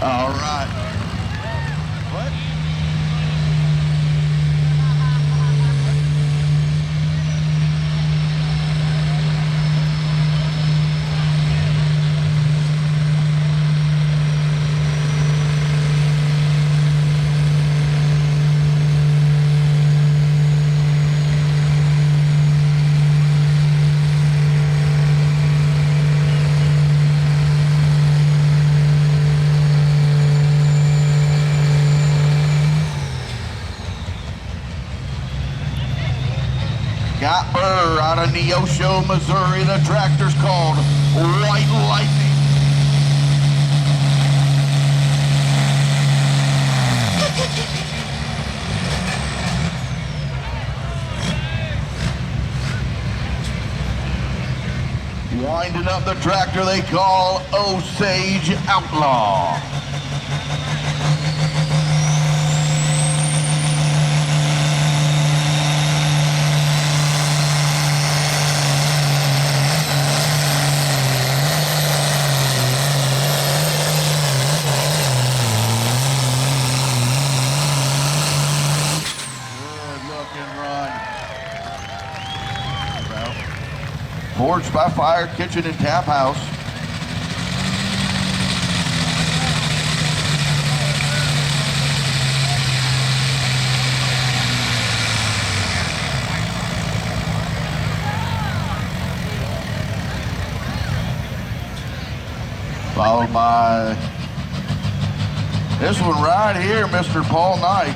All right. What? Got Burr out of Neosho, Missouri. The tractor's called White Lightning. Winding up the tractor they call Osage Outlaw. Forged by Fire Kitchen and Tap House. Followed by this one right here, Mr. Paul Knight.